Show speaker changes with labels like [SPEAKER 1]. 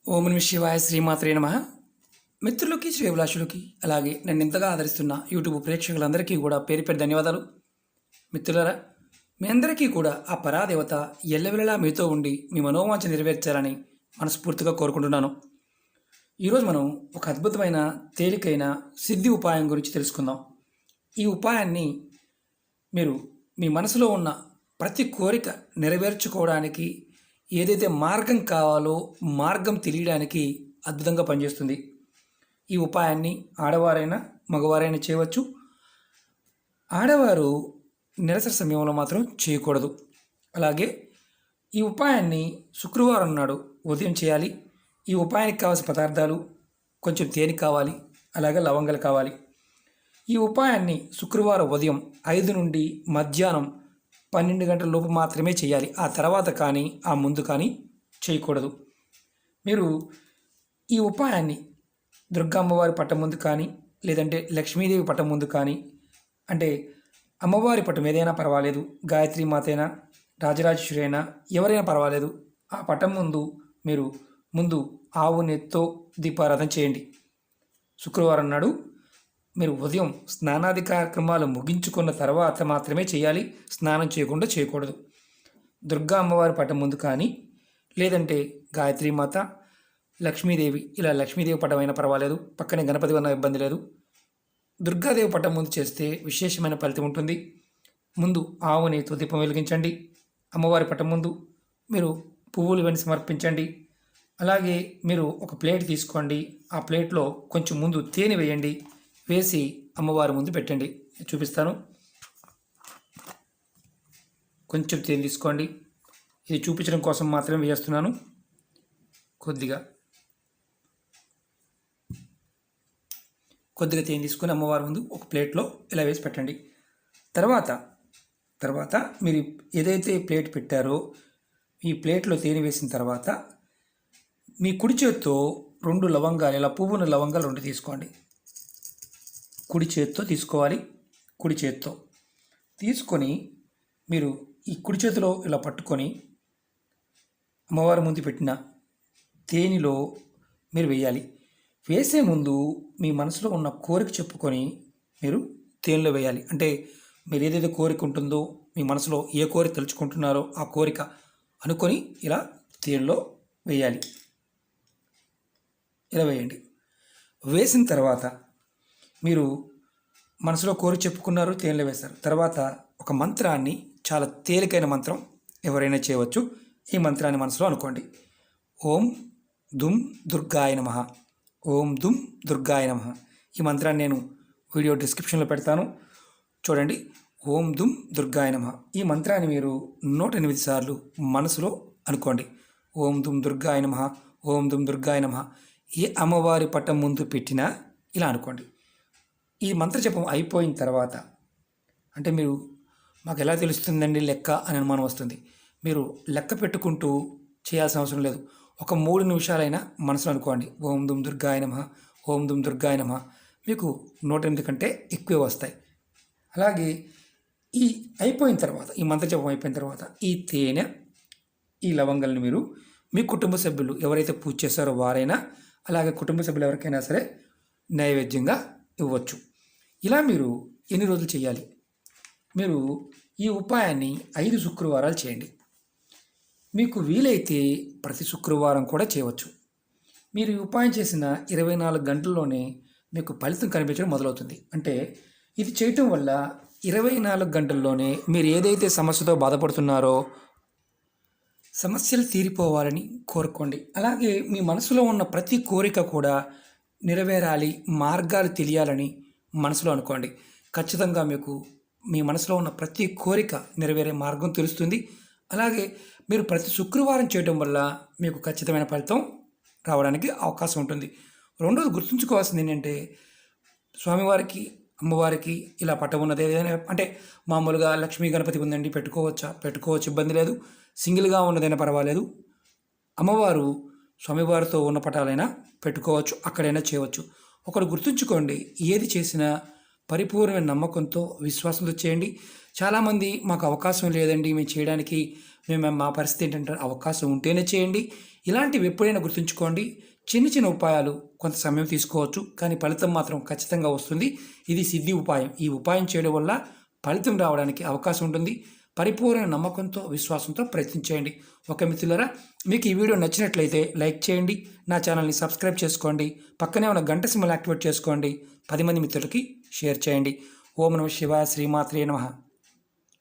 [SPEAKER 1] ఓం నమః శివాయ శ్రీమాత్రే నమః. మిత్రులకి శ్రేభిలాషులకి అలాగే నన్ను ఇంతగా ఆదరిస్తున్న యూట్యూబ్ ప్రేక్షకులందరికీ కూడా పేరు పేరు ధన్యవాదాలు. మిత్రులారా, మీ అందరికీ కూడా ఆ పరాదేవత ఎల్లవెల్లలా మీతో ఉండి మీ మనోవాంఛ నెరవేర్చాలని మనస్ఫూర్తిగా కోరుకుంటున్నాను. ఈరోజు మనం ఒక అద్భుతమైన తేలికైన సిద్ధి ఉపాయం గురించి తెలుసుకుందాం. ఈ ఉపాయాన్ని మీరు మీ మనసులో ఉన్న ప్రతి కోరిక నెరవేర్చుకోవడానికి ఏదైతే మార్గం కావాలో మార్గం తెలియడానికి అద్భుతంగా పనిచేస్తుంది. ఈ ఉపాయాన్ని ఆడవారైనా మగవారైనా చేయవచ్చు. ఆడవారు నిరసన సమయంలో మాత్రం చేయకూడదు. అలాగే ఈ ఉపాయాన్ని శుక్రవారం నాడు ఉదయం చేయాలి. ఈ ఉపాయానికి కావాల్సిన పదార్థాలు కొంచెం తేనె కావాలి, అలాగే లవంగాలు కావాలి. ఈ ఉపాయాన్ని శుక్రవారం ఉదయం 5 నుండి మధ్యాహ్నం 12 గంటల లోపు మాత్రమే చేయాలి. ఆ తర్వాత కానీ ఆ ముందు కానీ చేయకూడదు. మీరు ఈ ఉపాయాన్ని దుర్గా అమ్మవారి పట్టం ముందు కానీ లేదంటే లక్ష్మీదేవి పట్టం ముందు కానీ, అంటే అమ్మవారి పట్టం ఏదైనా పర్వాలేదు, గాయత్రి మాత అయినా రాజరాజేశ్వరి అయినా ఎవరైనా పర్వాలేదు, ఆ పట్టం ముందు మీరు ముందు ఆవు నెత్తో దీపారాధన చేయండి. శుక్రవారం నాడు మీరు ఉదయం స్నానాది కార్యక్రమాలు ముగించుకున్న తర్వాత మాత్రమే చేయాలి. స్నానం చేయకుండా చేయకూడదు. దుర్గా అమ్మవారి పటం ముందు కానీ లేదంటే గాయత్రి మాత, లక్ష్మీదేవి, ఇలా లక్ష్మీదేవి పటం అయినా పర్వాలేదు, పక్కనే గణపతి ఉన్న ఇబ్బంది లేదు. దుర్గాదేవి పటం ముందు చేస్తే విశేషమైన ఫలితం ఉంటుంది. ముందు ఆవు నెయ్యితో దీపం వెలిగించండి. అమ్మవారి పటం ముందు మీరు పువ్వులు ఇవన్నీ సమర్పించండి. అలాగే మీరు ఒక ప్లేట్ తీసుకోండి. ఆ ప్లేట్లో కొంచెం ముందు తేనె వేయండి. వేసి అమ్మవారి ముందు పెట్టండి. చూపిస్తాను. కొంచెం తేనె తీసుకోండి. ఇది చూపించడం కోసం మాత్రమే వేస్తున్నాను. కొద్దిగా తేనె తీసుకొని అమ్మవారి ముందు ఒక ప్లేట్లో ఇలా వేసి పెట్టండి. తర్వాత మీరు ఏదైతే ప్లేట్ పెట్టారో ఈ ప్లేట్లో తేనె వేసిన తర్వాత మీ కుడి చేత్తో 2 లవంగాలు, ఇలా పువ్వున లవంగాలు 2 తీసుకోండి. కుడి చేత్తో తీసుకోవాలి. కుడి చేత్తో తీసుకొని మీరు ఈ కుడి చేతిలో ఇలా పట్టుకొని అమ్మవారి ముందు పెట్టిన తేనెలో మీరు వేయాలి. వేసే ముందు మీ మనసులో ఉన్న కోరిక చెప్పుకొని మీరు తేనెలో వేయాలి. అంటే మీరు ఏదైతే కోరిక ఉంటుందో, మీ మనసులో ఏ కోరిక తలుచుకుంటున్నారో ఆ కోరిక అనుకొని ఇలా తేనెలో వేయాలి. ఇలా వేయండి. వేసిన తర్వాత మీరు మనసులో కోరి చెప్పుకున్నారు, తేనెలో వేశారు. తర్వాత ఒక మంత్రాన్ని, చాలా తేలికైన మంత్రం, ఎవరైనా చేయవచ్చు. ఈ మంత్రాన్ని మనసులో అనుకోండి. ఓం దుమ్ దుర్గాయ నమః, ఓం దుమ్ దుర్గాయ నమః. ఈ మంత్రాన్ని నేను వీడియో డిస్క్రిప్షన్లో పెడతాను, చూడండి. ఓం దుమ్ దుర్గాయ నమః. ఈ మంత్రాన్ని మీరు 108 సార్లు మనసులో అనుకోండి. ఓం దుమ్ దుర్గాయ నమః, ఓం దుమ్ దుర్గాయ నమః. ఏ అమ్మవారి పట్టం ముందు పెట్టినా ఇలా అనుకోండి. ఈ మంత్రజపం అయిపోయిన తర్వాత, అంటే మీరు మాకు ఎలా తెలుస్తుందండి లెక్క అని అనుమానం వస్తుంది. మీరు లెక్క పెట్టుకుంటూ చేయాల్సిన అవసరం లేదు. ఒక 3 నిమిషాలైనా మనసులో అనుకోండి. ఓం దుమ్ దుర్గాయ నమః, ఓం దుమ్ దుర్గాయ నమః. మీకు 108 కంటే ఎక్కువే వస్తాయి. అలాగే ఈ అయిపోయిన తర్వాత, ఈ మంత్రజపం అయిపోయిన తర్వాత ఈ తేనె, ఈ లవంగాలను మీరు మీ కుటుంబ సభ్యులు ఎవరైతే పూజ చేస్తారో వారైనా, అలాగే కుటుంబ సభ్యులు ఎవరికైనా సరే నైవేద్యంగా ఇవ్వచ్చు. ఇలా మీరు ఎన్ని రోజులు చేయాలి? మీరు ఈ ఉపాయాన్ని 5 శుక్రవారాలు చేయండి. మీకు వీలైతే ప్రతి శుక్రవారం కూడా చేయవచ్చు. మీరు ఈ ఉపాయం చేసిన 24 గంటల్లోనే మీకు ఫలితం కనిపించడం మొదలవుతుంది. అంటే ఇది చేయటం వల్ల 24 గంటల్లోనే మీరు ఏదైతే సమస్యతో బాధపడుతున్నారో సమస్యలు తీరిపోవాలని కోరుకోండి. అలాగే మీ మనసులో ఉన్న ప్రతి కోరిక కూడా నెరవేరాలి, మార్గాలు తెలియాలని మనసులో అనుకోండి. ఖచ్చితంగా మీకు మీ మనసులో ఉన్న ప్రతి కోరిక నెరవేరే మార్గం తెలుస్తుంది. అలాగే మీరు ప్రతి శుక్రవారం చేయడం వల్ల మీకు ఖచ్చితమైన ఫలితం రావడానికి అవకాశం ఉంటుంది. రెండోది గుర్తుంచుకోవాల్సింది ఏంటంటే, స్వామివారికి, అమ్మవారికి ఇలా పట్టం ఉన్నది ఏదైనా, అంటే మామూలుగా లక్ష్మీ గణపతి ఉందండి, పెట్టుకోవచ్చు, ఇబ్బంది లేదు. సింగిల్గా ఉన్నదైనా పర్వాలేదు. అమ్మవారు స్వామివారితో ఉన్న పటాలైనా పెట్టుకోవచ్చు, అక్కడైనా చేయవచ్చు. ఒకటి గుర్తుంచుకోండి, ఏది చేసినా పరిపూర్ణమైన నమ్మకంతో, విశ్వాసంతో చేయండి. చాలామంది మాకు అవకాశం లేదండి మేము చేయడానికి, మా పరిస్థితి ఏంటంటే అవకాశం ఉంటేనే చేయండి. ఇలాంటివి ఎప్పుడైనా గుర్తుంచుకోండి. చిన్న చిన్న ఉపాయాలు కొంత సమయం తీసుకోవచ్చు, కానీ ఫలితం మాత్రం ఖచ్చితంగా వస్తుంది. ఇది సిద్ధి ఉపాయం. ఈ ఉపాయం చేయడం వల్ల ఫలితం రావడానికి అవకాశం ఉంటుంది. పరిపూర్ణ నమ్మకంతో, విశ్వాసంతో ప్రయత్నించేయండి. ఓకే మిత్రులారా, మీకు ఈ వీడియో నచ్చినట్లయితే లైక్ చేయండి, నా ఛానల్ని సబ్స్క్రైబ్ చేసుకోండి, పక్కనే ఉన్న గంట సింబల్ యాక్టివేట్ చేసుకోండి, 10 మంది మిత్రులకి షేర్ చేయండి. ఓం నమః శివాయ. శ్రీమాత్రే నమః.